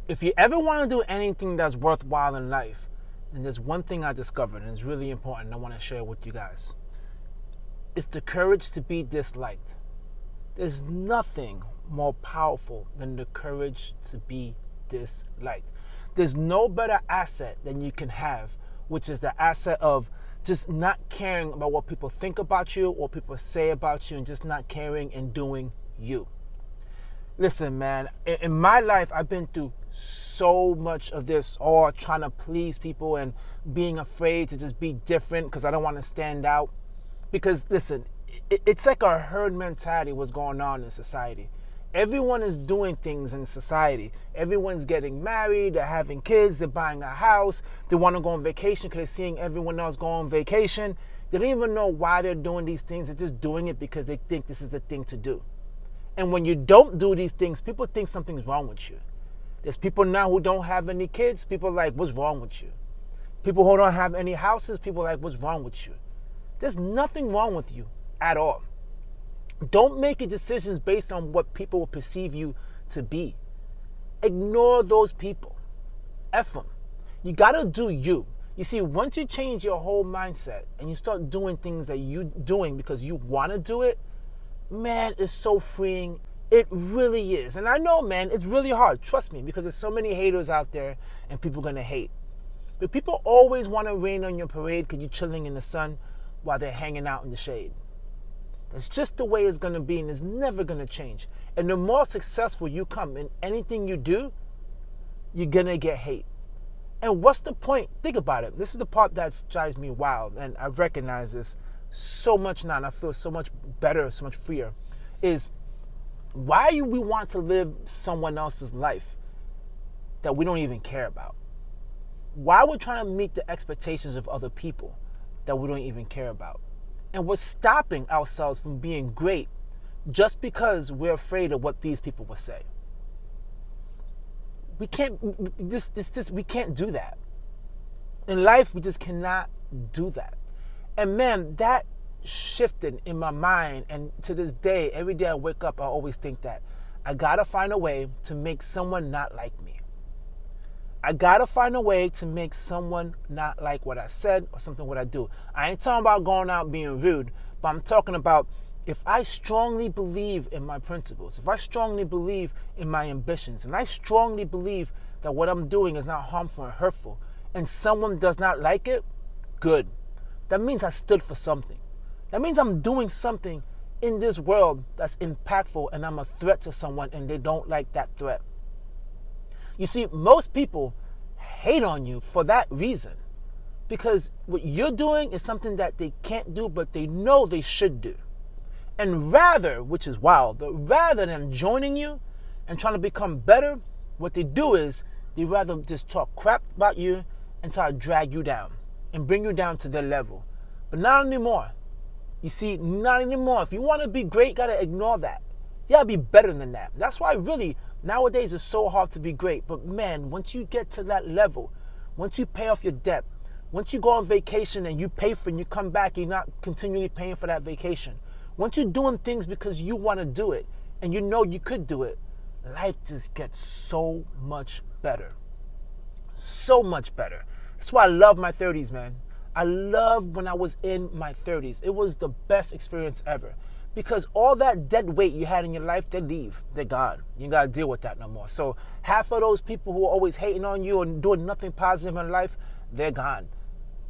If you ever want to do anything that's worthwhile in life, then there's one thing I discovered, and it's really important. I want to share with you guys. It's the courage to be disliked. There's nothing more powerful than the courage to be disliked. There's no better asset than you can have, which is the asset of just not caring about what people think about you, what people say about you, and just not caring and doing you. Listen, man, in my life, I've been through so much of this, all trying to please people and being afraid to just be different because I don't want to stand out. Because, listen, it's like a herd mentality what's going on in society. Everyone is doing things in society. Everyone's getting married, they're having kids, they're buying a house, they want to go on vacation because they're seeing everyone else go on vacation. They don't even know why they're doing these things. They're just doing it because they think this is the thing to do. And when you don't do these things, people think something's wrong with you. There's people now who don't have any kids. People are like, what's wrong with you? People who don't have any houses, people are like, what's wrong with you? There's nothing wrong with you at all. Don't make your decisions based on what people will perceive you to be. Ignore those people. F them. You got to do you. You see, once you change your whole mindset and you start doing things that you're doing because you want to do it, man, it's so freeing. It really is. And I know, man, it's really hard. Trust me, because there's so many haters out there and people going to hate. But people always want to rain on your parade because you're chilling in the sun while they're hanging out in the shade. That's just the way it's going to be, and it's never going to change. And the more successful you come in anything you do, you're going to get hate. And what's the point? Think about it. This is the part that drives me wild, and I recognize this so much now, and I feel so much better, so much freer, is why do we want to live someone else's life that we don't even care about? Why we're trying to meet the expectations of other people that we don't even care about? And we're stopping ourselves from being great just because we're afraid of what these people will say. We can't we can't do that. In life, we just cannot do that. And man, that shifted in my mind, and to this day, every day I wake up, I always think that I gotta find a way to make someone not like me. I gotta find a way to make someone not like what I said or something what I do. I ain't talking about going out being rude, but I'm talking about if I strongly believe in my principles, if I strongly believe in my ambitions, and I strongly believe that what I'm doing is not harmful and hurtful, and someone does not like it, good. That means I stood for something. That means I'm doing something in this world that's impactful, and I'm a threat to someone and they don't like that threat. You see, most people hate on you for that reason, because what you're doing is something that they can't do, but they know they should do. And rather, which is wild, but rather than joining you and trying to become better, what they do is they rather just talk crap about you and try to drag you down and bring you down to their level. But not anymore. You see, not anymore. If you want to be great, you got to ignore that. You got to be better than that. That's why really nowadays it's so hard to be great. But man, once you get to that level, once you pay off your debt, once you go on vacation and you pay for it and you come back, you're not continually paying for that vacation. Once you're doing things because you want to do it and you know you could do it, life just gets so much better. So much better. That's why I love my 30s, man. I love when I was in my 30s. It was the best experience ever. Because all that dead weight you had in your life, they leave. They're gone. You ain't got to deal with that no more. So half of those people who are always hating on you and doing nothing positive in life, they're gone.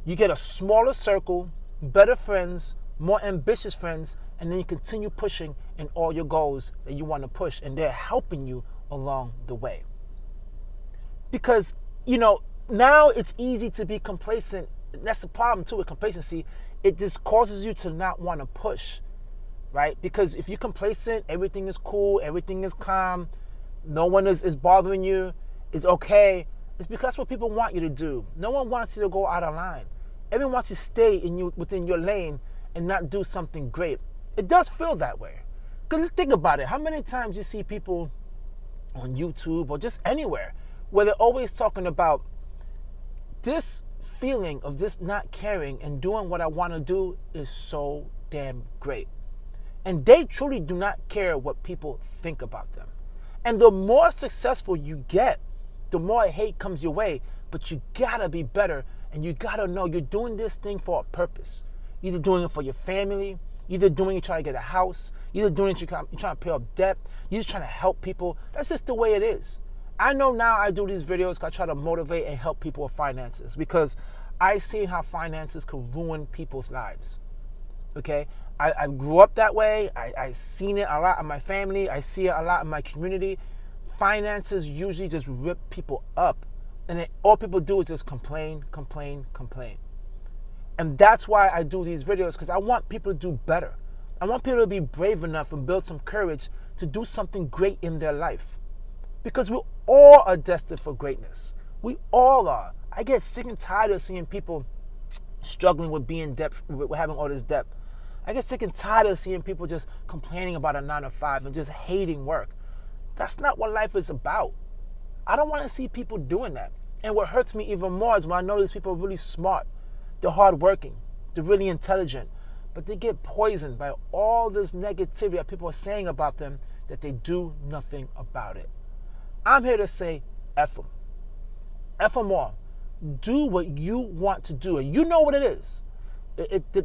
You get a smaller circle, better friends, more ambitious friends, and then you continue pushing in all your goals that you want to push, and they're helping you along the way. Because, now it's easy to be complacent. That's the problem too with complacency. It just causes you to not want to push, right? Because if you're complacent, everything is cool, everything is calm, no one is bothering you, it's okay. It's because that's what people want you to do. No one wants you to go out of line. Everyone wants you to stay within your lane and not do something great. It does feel that way. Because think about it. How many times you see people on YouTube or just anywhere where they're always talking about this feeling of just not caring and doing what I want to do is so damn great. And they truly do not care what people think about them. And the more successful you get, the more hate comes your way. But you gotta be better, and you gotta know you're doing this thing for a purpose. Either doing it for your family, either doing it trying to get a house, either doing it you're trying to pay off debt, you're just trying to help people. That's just the way it is. I know now I do these videos because I try to motivate and help people with finances, because I seen how finances can ruin people's lives. Okay? I grew up that way. I seen it a lot in my family. I see it a lot in my community. Finances usually just rip people up. And all people do is just complain, complain, complain. And that's why I do these videos, because I want people to do better. I want people to be brave enough and build some courage to do something great in their life. Because we all are destined for greatness. We all are. I get sick and tired of seeing people struggling with being debt, with having all this debt. I get sick and tired of seeing people just complaining about a 9-to-5 and just hating work. That's not what life is about. I don't want to see people doing that. And what hurts me even more is when I know these people are really smart. They're hardworking. They're really intelligent. But they get poisoned by all this negativity that people are saying about them, that they do nothing about it. I'm here to say, F them. F them all. Do what you want to do. And you know what it is.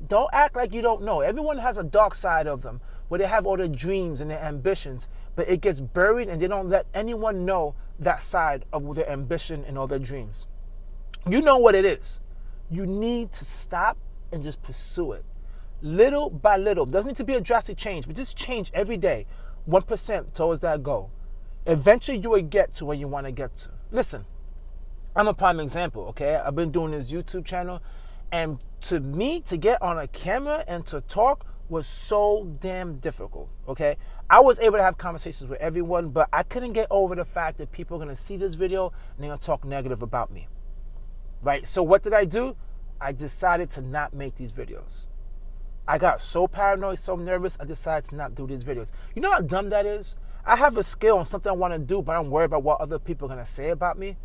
Don't act like you don't know. Everyone has a dark side of them where they have all their dreams and their ambitions, but it gets buried and they don't let anyone know that side of their ambition and all their dreams. You know what it is. You need to stop and just pursue it. Little by little. Doesn't need to be a drastic change, but just change every day. 1% towards that goal. Eventually you will get to where you want to get to. Listen, I'm a prime example, okay? I've been doing this YouTube channel, and to me, to get on a camera and to talk was so damn difficult, okay? I was able to have conversations with everyone, but I couldn't get over the fact that people are going to see this video and they're going to talk negative about me, right? So what did I do? I decided to not make these videos. I got so paranoid, so nervous, I decided to not do these videos. You know how dumb that is? I have a skill and something I want to do, but I'm worried about what other people are going to say about me,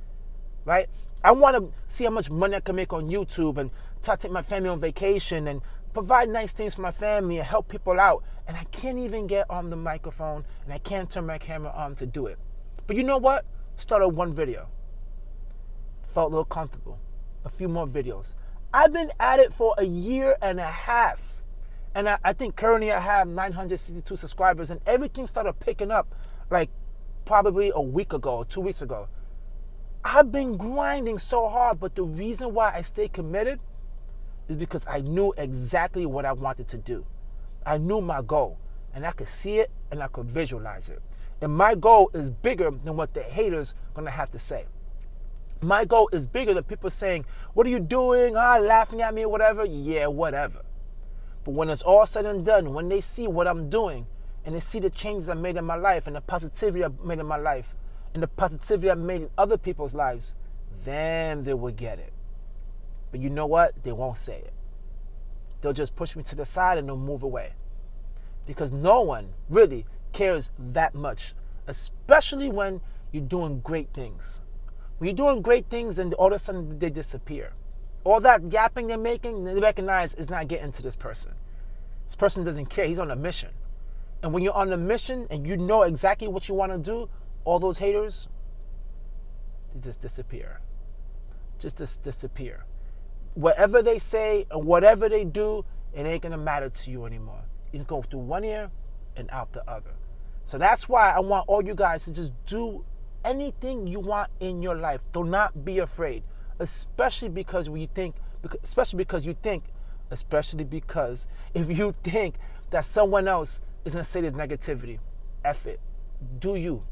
right? I want to see how much money I can make on YouTube and try to take my family on vacation and provide nice things for my family and help people out. And I can't even get on the microphone and I can't turn my camera on to do it. But you know what? Started one video. Felt a little comfortable. A few more videos. I've been at it for 1.5 years. And I think currently I have 962 subscribers, and everything started picking up like probably a week ago or 2 weeks ago. I've been grinding so hard, but the reason why I stayed committed is because I knew exactly what I wanted to do. I knew my goal, and I could see it and I could visualize it. And my goal is bigger than what the haters are going to have to say. My goal is bigger than people saying, what are you doing? Laughing at me or whatever. Yeah, whatever. But when it's all said and done, when they see what I'm doing and they see the changes I made in my life and the positivity I made in my life and the positivity I made in other people's lives, then they will get it. But you know what? They won't say it. They'll just push me to the side and they'll move away. Because no one really cares that much, especially when you're doing great things. When you're doing great things, then all of a sudden they disappear. All that yapping they're making, they recognize is not getting to this person. This person doesn't care. He's on a mission. And when you're on a mission and you know exactly what you want to do, all those haters, they just disappear. Just disappear. Whatever they say and whatever they do, it ain't going to matter to you anymore. You can go through one ear and out the other. So that's why I want all you guys to just do anything you want in your life. Do not be afraid. Especially because if you think that someone else is going to say there's negativity. F it. Do you.